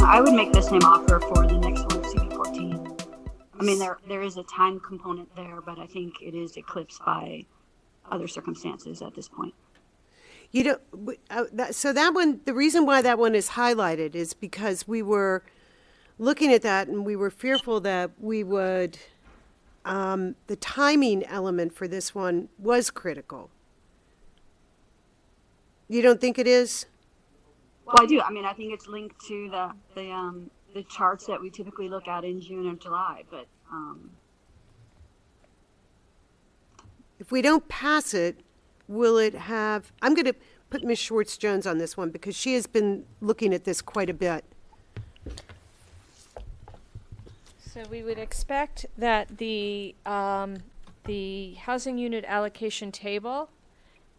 I would make the same offer for the next one, CB14. I mean, there is a time component there, but I think it is eclipsed by other circumstances at this point. You know, so that one, the reason why that one is highlighted is because we were looking at that and we were fearful that we would, the timing element for this one was critical. You don't think it is? Well, I do. I mean, I think it's linked to the charts that we typically look at in June or July, but if we don't pass it, will it have, I'm going to put Ms. Schwartz-Jones on this one because she has been looking at this quite a bit. So we would expect that the housing unit allocation table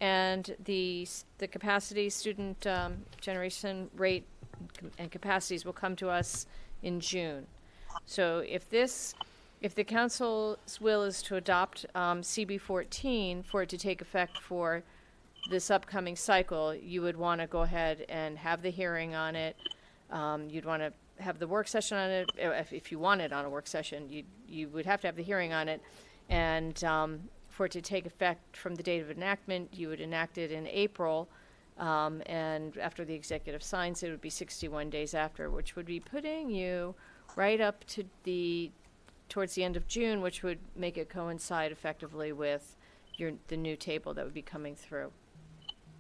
and the capacity student generation rate and capacities will come to us in June. So if the council's will is to adopt CB14 for it to take effect for this upcoming cycle, you would want to go ahead and have the hearing on it. You'd want to have the work session on it. If you want it on a work session, you would have to have the hearing on it. And for it to take effect from the date of enactment, you would enact it in April. And after the executive signs, it would be 61 days after, which would be putting you right up to towards the end of June, which would make it coincide effectively with the new table that would be coming through.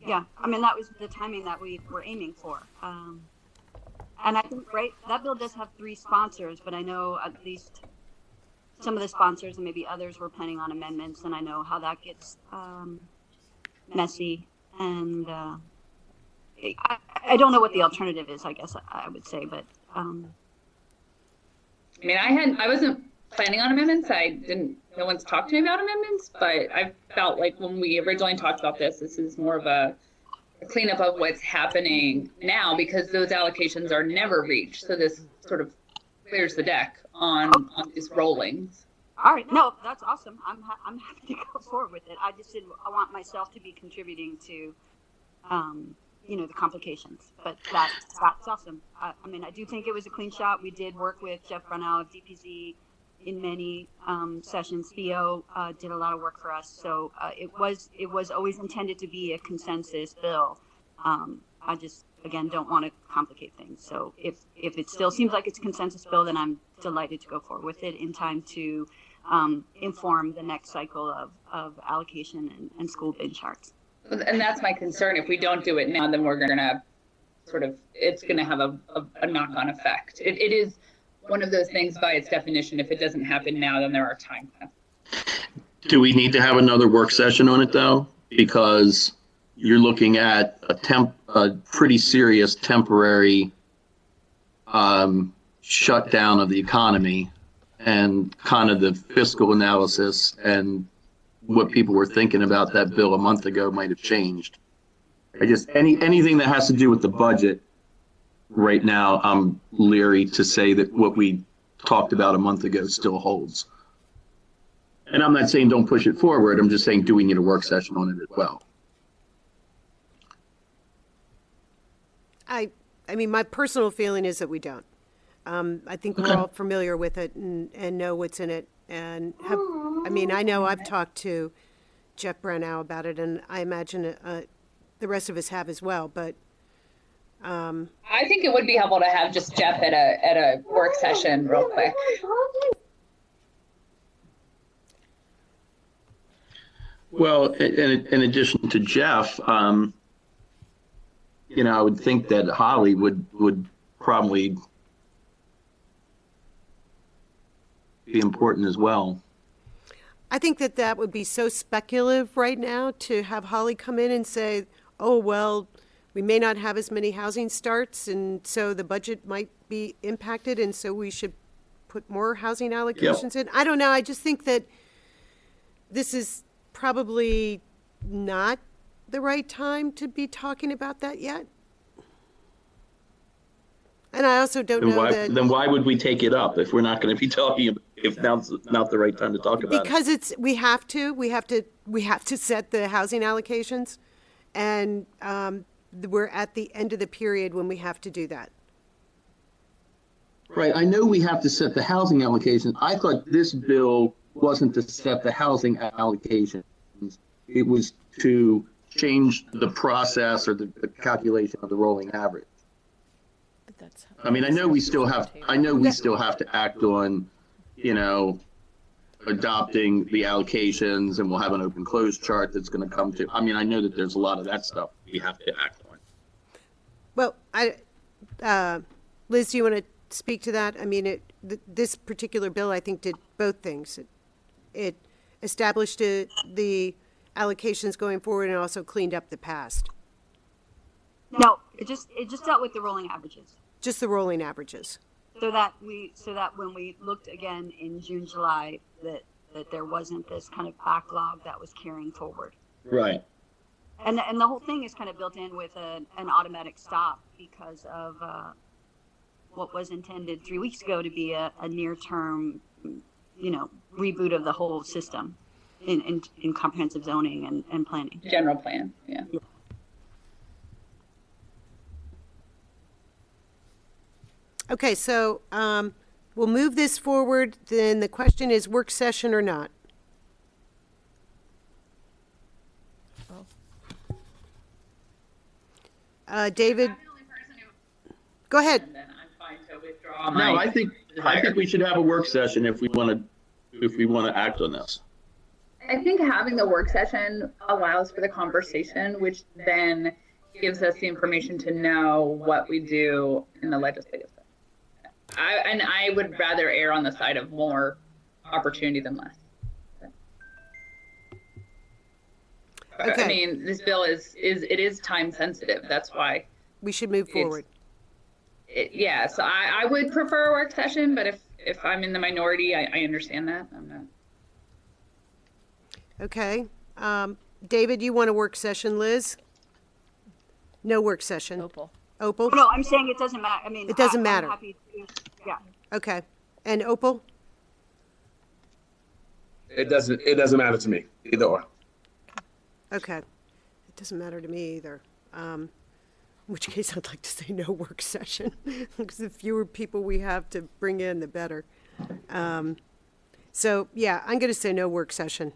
Yeah, I mean, that was the timing that we were aiming for. And I think, right, that bill does have 3 sponsors, but I know at least some of the sponsors and maybe others were planning on amendments, and I know how that gets messy. And I don't know what the alternative is, I guess I would say, but. I mean, I wasn't planning on amendments. No one's talked to me about amendments, but I felt like when we originally talked about this is more of a cleanup of what's happening now because those allocations are never reached. So this sort of clears the deck on these rollings. All right. No, that's awesome. I'm happy to go forward with it. I want myself to be contributing to, the complications, but that's awesome. I mean, I do think it was a clean shot. We did work with Jeff Brunel of DPZ in many sessions. Theo did a lot of work for us. So it was always intended to be a consensus bill. I just, again, don't want to complicate things. So if it still seems like it's a consensus bill, then I'm delighted to go forward with it in time to inform the next cycle of allocation and school bin charts. And that's my concern. If we don't do it now, then we're going to it's going to have a knock-on effect. It is one of those things by its definition. If it doesn't happen now, then there are time plans. Do we need to have another work session on it though? Because you're looking at a pretty serious temporary shutdown of the economy and kind of the fiscal analysis and what people were thinking about that bill a month ago might have changed. I just, anything that has to do with the budget right now, I'm leery to say that what we talked about a month ago still holds. And I'm not saying don't push it forward. I'm just saying, do we need a work session on it as well? I mean, my personal feeling is that we don't. I think we're all familiar with it and know what's in it. And I know I've talked to Jeff Brunel about it, and I imagine the rest of us have as well. But I think it would be helpful to have just Jeff at a work session real quick. Well, in addition to Jeff, I would think that Holly would probably be important as well. I think that would be so speculative right now to have Holly come in and say, oh, well, we may not have as many housing starts, and so the budget might be impacted, and so we should put more housing allocations in. I don't know. I just think that this is probably not the right time to be talking about that yet. And I also don't know that. Then why would we take it up if we're not going to be talking about, if now's not the right time to talk about it? Because we have to set the housing allocations, and we're at the end of the period when we have to do that. Right, I know we have to set the housing allocation. I thought this bill wasn't to set the housing allocations. It was to change the process or the calculation of the rolling average. But that's I mean, I know we still have to act on, you know, adopting the allocations, and we'll have an open close chart that's going to come to. I mean, I know that there's a lot of that stuff we have to act on. Well, Liz, do you want to speak to that? I mean, this particular bill, I think, did both things. It established the allocations going forward and also cleaned up the past. No, it just dealt with the rolling averages. Just the rolling averages. So that when we looked again in June, July, that there wasn't this kind of backlog that was carrying forward. Right. And the whole thing is kind of built in with an automatic stop because of what was intended 3 weeks ago to be a near-term, you know, reboot of the whole system in comprehensive zoning and planning. General plan, yeah. Okay, so we'll move this forward. Then the question is work session or not? David, I'm the only person who, go ahead. and then I'm fine to withdraw No, my. I think we should have a work session if we want to act on this. I think having the work session allows for the conversation, which then gives us the information to know what we do in the legislative session. I would rather err on the side of more opportunity than less. Okay. I mean, this bill is time sensitive. That's why. We should move forward. Yeah, so I would prefer a work session, but if I'm in the minority, I understand that. I'm not. Okay. David, you want a work session, Liz? No work session. Opal. Opal? No, I'm saying it doesn't matter. I mean, It doesn't I'm matter. happy to, yeah. Okay. And Opal? It doesn't matter to me, either or. Okay. It doesn't matter to me either. In which case I'd like to say no work session because the fewer people we have to bring in, the better. So yeah, I'm going to say no work session.